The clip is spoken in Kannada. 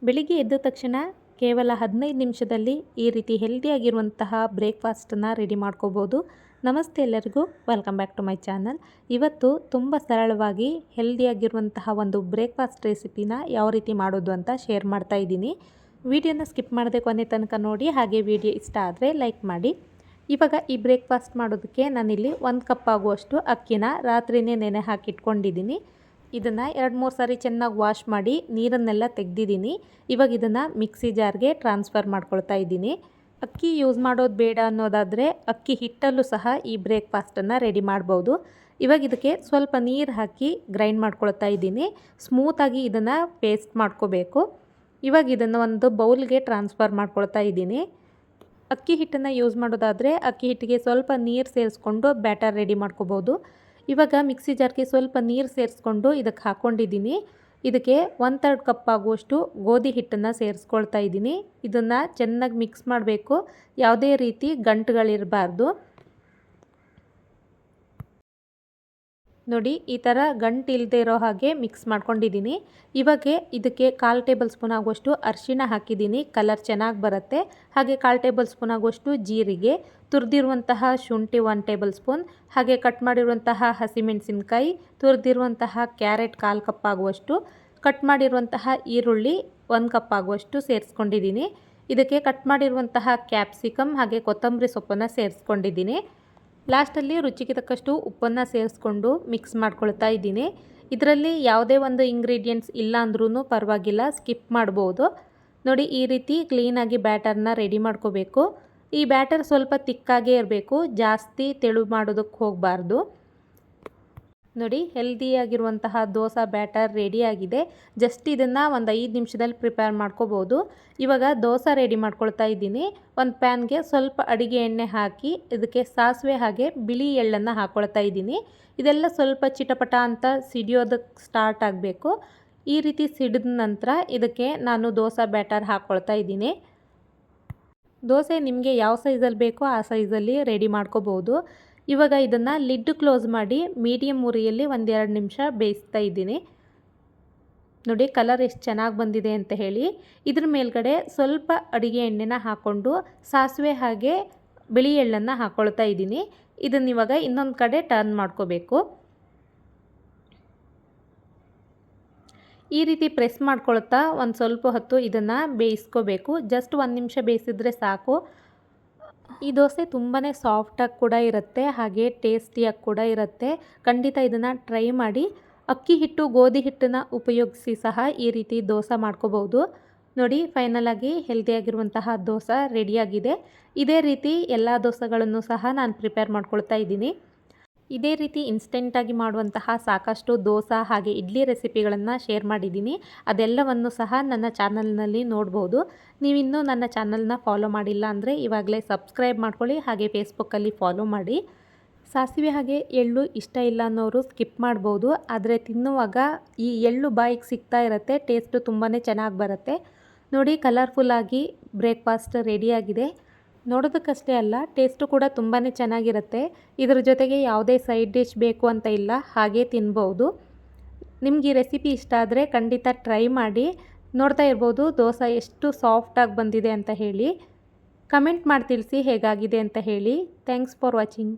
ಬೆಳಿಗ್ಗೆ ಎದ್ದ ತಕ್ಷಣ ಕೇವಲ 15 ನಿಮಿಷದಲ್ಲಿ ಈ ರೀತಿ ಹೆಲ್ದಿಯಾಗಿರುವಂತಹ ಬ್ರೇಕ್ಫಾಸ್ಟನ್ನು ರೆಡಿ ಮಾಡ್ಕೋಬೋದು. ನಮಸ್ತೆ ಎಲ್ಲರಿಗೂ, welcome back to my channel. ಇವತ್ತು ತುಂಬ ಸರಳವಾಗಿ ಹೆಲ್ದಿಯಾಗಿರುವಂತಹ ಒಂದು ಬ್ರೇಕ್ಫಾಸ್ಟ್ ರೆಸಿಪಿನ ಯಾವ ರೀತಿ ಮಾಡೋದು ಅಂತ ಶೇರ್ ಮಾಡ್ತಾ ಇದ್ದೀನಿ. ವಿಡಿಯೋನ ಸ್ಕಿಪ್ ಮಾಡದೆ ಕೊನೆ ತನಕ ನೋಡಿ, ಹಾಗೆ ವಿಡಿಯೋ ಇಷ್ಟ ಆದರೆ ಲೈಕ್ ಮಾಡಿ. ಇವಾಗ ಈ ಬ್ರೇಕ್ಫಾಸ್ಟ್ ಮಾಡೋದಕ್ಕೆ ನಾನಿಲ್ಲಿ 1 ಕಪ್ ಆಗುವಷ್ಟು ಅಕ್ಕಿನ ರಾತ್ರಿನೇ ನೆನೆ ಹಾಕಿಟ್ಕೊಂಡಿದ್ದೀನಿ. ಇದನ್ನು 2-3 ಸಾರಿ ಚೆನ್ನಾಗಿ ವಾಶ್ ಮಾಡಿ ನೀರನ್ನೆಲ್ಲ ತೆಗೆದಿದ್ದೀನಿ. ಇವಾಗ ಇದನ್ನು ಮಿಕ್ಸಿ ಜಾರ್ಗೆ ಟ್ರಾನ್ಸ್ಫರ್ ಮಾಡ್ಕೊಳ್ತಾ ಇದ್ದೀನಿ. ಅಕ್ಕಿ ಯೂಸ್ ಮಾಡೋದು ಬೇಡ ಅನ್ನೋದಾದರೆ ಅಕ್ಕಿ ಹಿಟ್ಟಲ್ಲೂ ಸಹ ಈ ಬ್ರೇಕ್ಫಾಸ್ಟನ್ನು ರೆಡಿ ಮಾಡ್ಬೋದು. ಇವಾಗ ಇದಕ್ಕೆ ಸ್ವಲ್ಪ ನೀರು ಹಾಕಿ ಗ್ರೈಂಡ್ ಮಾಡ್ಕೊಳ್ತಾ ಇದ್ದೀನಿ. ಸ್ಮೂತಾಗಿ ಇದನ್ನು ಪೇಸ್ಟ್ ಮಾಡ್ಕೋಬೇಕು. ಇವಾಗ ಇದನ್ನು ಒಂದು ಬೌಲ್ಗೆ ಟ್ರಾನ್ಸ್ಫರ್ ಮಾಡ್ಕೊಳ್ತಾ ಇದ್ದೀನಿ. ಅಕ್ಕಿ ಹಿಟ್ಟನ್ನು ಯೂಸ್ ಮಾಡೋದಾದರೆ ಅಕ್ಕಿ ಹಿಟ್ಟಿಗೆ ಸ್ವಲ್ಪ ನೀರು ಸೇರಿಸ್ಕೊಂಡು ಬ್ಯಾಟರ್ ರೆಡಿ ಮಾಡ್ಕೋಬೋದು. ಇವಾಗ ಮಿಕ್ಸಿ ಜಾರ್ಗೆ ಸ್ವಲ್ಪ ನೀರು ಸೇರಿಸ್ಕೊಂಡು ಇದಕ್ಕೆ ಹಾಕ್ಕೊಂಡಿದ್ದೀನಿ. ಇದಕ್ಕೆ 1/3 ಕಪ್ ಆಗುವಷ್ಟು ಗೋಧಿ ಹಿಟ್ಟನ್ನು ಸೇರಿಸ್ಕೊಳ್ತಾ ಇದ್ದೀನಿ. ಇದನ್ನು ಚೆನ್ನಾಗಿ ಮಿಕ್ಸ್ ಮಾಡಬೇಕು, ಯಾವುದೇ ರೀತಿ ಗಂಟುಗಳಿರಬಾರ್ದು. ನೋಡಿ, ಈ ಥರ ಗಂಟು ಇಲ್ಲದೆ ಇರೋ ಹಾಗೆ ಮಿಕ್ಸ್ ಮಾಡ್ಕೊಂಡಿದ್ದೀನಿ. ಇವಾಗ ಇದಕ್ಕೆ 1/4 ಟೇಬಲ್ ಸ್ಪೂನ್ ಆಗುವಷ್ಟು ಅರಿಶಿಣ ಹಾಕಿದ್ದೀನಿ, ಕಲರ್ ಚೆನ್ನಾಗಿ ಬರುತ್ತೆ. ಹಾಗೆ 1/4 ಟೇಬಲ್ ಸ್ಪೂನ್ ಆಗುವಷ್ಟು ಜೀರಿಗೆ, ತುರಿದಿರುವಂತಹ ಶುಂಠಿ 1 ಟೇಬಲ್ ಸ್ಪೂನ್, ಹಾಗೆ ಕಟ್ ಮಾಡಿರುವಂತಹ ಹಸಿಮೆಣಸಿನ್ಕಾಯಿ, ತುರಿದಿರುವಂತಹ ಕ್ಯಾರೆಟ್ 1/4 ಕಪ್ ಆಗುವಷ್ಟು, ಕಟ್ ಮಾಡಿರುವಂತಹ ಈರುಳ್ಳಿ 1 ಕಪ್ ಆಗುವಷ್ಟು ಸೇರಿಸ್ಕೊಂಡಿದ್ದೀನಿ. ಇದಕ್ಕೆ ಕಟ್ ಮಾಡಿರುವಂತಹ ಕ್ಯಾಪ್ಸಿಕಮ್ ಹಾಗೆ ಕೊತ್ತಂಬರಿ ಸೊಪ್ಪನ್ನು ಸೇರಿಸ್ಕೊಂಡಿದ್ದೀನಿ. ಲಾಸ್ಟಲ್ಲಿ ರುಚಿಗೆ ತಕ್ಕಷ್ಟು ಉಪ್ಪನ್ನು ಸೇರಿಸ್ಕೊಂಡು ಮಿಕ್ಸ್ ಮಾಡ್ಕೊಳ್ತಾ ಇದ್ದೀನಿ. ಇದರಲ್ಲಿ ಯಾವುದೇ ಒಂದು ಇಂಗ್ರೀಡಿಯೆಂಟ್ಸ್ ಇಲ್ಲ ಅಂದ್ರೂ ಪರವಾಗಿಲ್ಲ, ಸ್ಕಿಪ್ ಮಾಡ್ಬೋದು. ನೋಡಿ, ಈ ರೀತಿ ಕ್ಲೀನಾಗಿ ಬ್ಯಾಟರ್ನ ರೆಡಿ ಮಾಡ್ಕೋಬೇಕು. ಈ ಬ್ಯಾಟರ್ ಸ್ವಲ್ಪ ತಿಕ್ಕಾಗೇ ಇರಬೇಕು, ಜಾಸ್ತಿ ತೆಳು ಮಾಡೋದಕ್ಕೆ ಹೋಗಬಾರ್ದು. ನೋಡಿ, ಹೆಲ್ದಿಯಾಗಿರುವಂತಹ ದೋಸೆ ಬ್ಯಾಟರ್ ರೆಡಿಯಾಗಿದೆ. ಜಸ್ಟ್ ಇದನ್ನು ಒಂದು 5 ನಿಮಿಷದಲ್ಲಿ ಪ್ರಿಪೇರ್ ಮಾಡ್ಕೋಬೋದು. ಇವಾಗ ದೋಸೆ ರೆಡಿ ಮಾಡ್ಕೊಳ್ತಾ ಇದ್ದೀನಿ. ಒಂದು ಪ್ಯಾನ್ಗೆ ಸ್ವಲ್ಪ ಅಡಿಗೆ ಎಣ್ಣೆ ಹಾಕಿ ಇದಕ್ಕೆ ಸಾಸಿವೆ ಹಾಗೆ ಬಿಳಿ ಎಳ್ಳನ್ನು ಹಾಕ್ಕೊಳ್ತಾ ಇದ್ದೀನಿ. ಇದೆಲ್ಲ ಸ್ವಲ್ಪ ಚಿಟಪಟ ಅಂತ ಸಿಡಿಯೋದಕ್ಕೆ ಸ್ಟಾರ್ಟ್ ಆಗಬೇಕು. ಈ ರೀತಿ ಸಿಡಿದ ನಂತರ ಇದಕ್ಕೆ ನಾನು ದೋಸೆ ಬ್ಯಾಟರ್ ಹಾಕ್ಕೊಳ್ತಾ ಇದ್ದೀನಿ. ದೋಸೆ ನಿಮಗೆ ಯಾವ ಸೈಜಲ್ಲಿ ಬೇಕೋ ಆ ಸೈಜಲ್ಲಿ ರೆಡಿ ಮಾಡ್ಕೋಬೋದು. ಇವಾಗ ಇದನ್ನು ಲಿಡ್ ಕ್ಲೋಸ್ ಮಾಡಿ ಮೀಡಿಯಮ್ ಉರಿಯಲ್ಲಿ 1-2 ನಿಮಿಷ ಬೇಯಿಸ್ತಾ ಇದ್ದೀನಿ. ನೋಡಿ, ಕಲರ್ ಎಷ್ಟು ಚೆನ್ನಾಗಿ ಬಂದಿದೆ ಅಂತ ಹೇಳಿ. ಇದ್ರ ಮೇಲ್ಗಡೆ ಸ್ವಲ್ಪ ಅಡಿಗೆ ಎಣ್ಣೆನ ಹಾಕ್ಕೊಂಡು ಸಾಸಿವೆ ಹಾಗೆ ಬಿಳಿ ಎಳ್ಳನ್ನು ಹಾಕ್ಕೊಳ್ತಾ ಇದ್ದೀನಿ. ಇದನ್ನು ಇವಾಗ ಇನ್ನೊಂದು ಕಡೆ ಟರ್ನ್ ಮಾಡ್ಕೋಬೇಕು. ಈ ರೀತಿ ಪ್ರೆಸ್ ಮಾಡ್ಕೊಳ್ತಾ ಒಂದು ಸ್ವಲ್ಪ ಹೊತ್ತು ಇದನ್ನು ಬೇಯಿಸ್ಕೋಬೇಕು. ಜಸ್ಟ್ 1 ನಿಮಿಷ ಬೇಯಿಸಿದ್ರೆ ಸಾಕು. ಈ ದೋಸೆ ತುಂಬಾ ಸಾಫ್ಟಾಗಿ ಕೂಡ ಇರುತ್ತೆ, ಹಾಗೆ ಟೇಸ್ಟಿಯಾಗಿ ಕೂಡ ಇರುತ್ತೆ. ಖಂಡಿತ ಇದನ್ನು ಟ್ರೈ ಮಾಡಿ. ಅಕ್ಕಿ ಹಿಟ್ಟು, ಗೋಧಿ ಹಿಟ್ಟನ್ನು ಉಪಯೋಗಿಸಿ ಸಹ ಈ ರೀತಿ ದೋಸೆ ಮಾಡ್ಕೋಬೋದು. ನೋಡಿ, ಫೈನಲ್ ಆಗಿ ಹೆಲ್ದಿಯಾಗಿರುವಂತಹ ದೋಸೆ ರೆಡಿಯಾಗಿದೆ. ಇದೇ ರೀತಿ ಎಲ್ಲ ದೋಸೆಗಳನ್ನು ಸಹ ನಾನು ಪ್ರಿಪೇರ್ ಮಾಡ್ಕೊಳ್ತಾ ಇದ್ದೀನಿ. ಇದೇ ರೀತಿ ಇನ್ಸ್ಟೆಂಟಾಗಿ ಮಾಡುವಂತಹ ಸಾಕಷ್ಟು ದೋಸೆ ಹಾಗೆ ಇಡ್ಲಿ ರೆಸಿಪಿಗಳನ್ನು ಶೇರ್ ಮಾಡಿದ್ದೀನಿ. ಅದೆಲ್ಲವನ್ನು ಸಹ ನನ್ನ ಚಾನಲ್ನಲ್ಲಿ ನೋಡ್ಬೋದು. ನೀವಿನ್ನೂ ನನ್ನ ಚಾನಲ್ನ ಫಾಲೋ ಮಾಡಿಲ್ಲ ಅಂದರೆ ಇವಾಗಲೇ ಸಬ್ಸ್ಕ್ರೈಬ್ ಮಾಡ್ಕೊಳ್ಳಿ, ಹಾಗೆ ಫೇಸ್ಬುಕ್ಕಲ್ಲಿ ಫಾಲೋ ಮಾಡಿ. ಸಾಸಿವೆ ಹಾಗೆ ಎಳ್ಳು ಇಷ್ಟ ಇಲ್ಲ ಅನ್ನೋರು ಸ್ಕಿಪ್ ಮಾಡ್ಬೋದು, ಆದರೆ ತಿನ್ನುವಾಗ ಈ ಎಳ್ಳು ಬಾಯಿಗೆ ಸಿಗ್ತಾ ಇರುತ್ತೆ, ಟೇಸ್ಟು ತುಂಬಾ ಚೆನ್ನಾಗಿ ಬರುತ್ತೆ. ನೋಡಿ, ಕಲರ್ಫುಲ್ಲಾಗಿ ಬ್ರೇಕ್ಫಾಸ್ಟ್ ರೆಡಿಯಾಗಿದೆ. ನೋಡೋದಕ್ಕಷ್ಟೇ ಅಲ್ಲ, ಟೇಸ್ಟು ಕೂಡ ತುಂಬಾ ಚೆನ್ನಾಗಿರುತ್ತೆ. ಇದರ ಜೊತೆಗೆ ಯಾವುದೇ ಸೈಡ್ ಡಿಶ್ ಬೇಕು ಅಂತ ಇಲ್ಲ, ಹಾಗೇ ತಿನ್ಬೋದು. ನಿಮ್ಗೆ ಈ ರೆಸಿಪಿ ಇಷ್ಟ ಆದರೆ ಖಂಡಿತ ಟ್ರೈ ಮಾಡಿ. ನೋಡ್ತಾ ಇರ್ಬೋದು ದೋಸೆ ಎಷ್ಟು ಸಾಫ್ಟಾಗಿ ಬಂದಿದೆ ಅಂತ ಹೇಳಿ. ಕಮೆಂಟ್ ಮಾಡಿ ತಿಳಿಸಿ ಹೇಗಾಗಿದೆ ಅಂತ ಹೇಳಿ. Thanks for watching.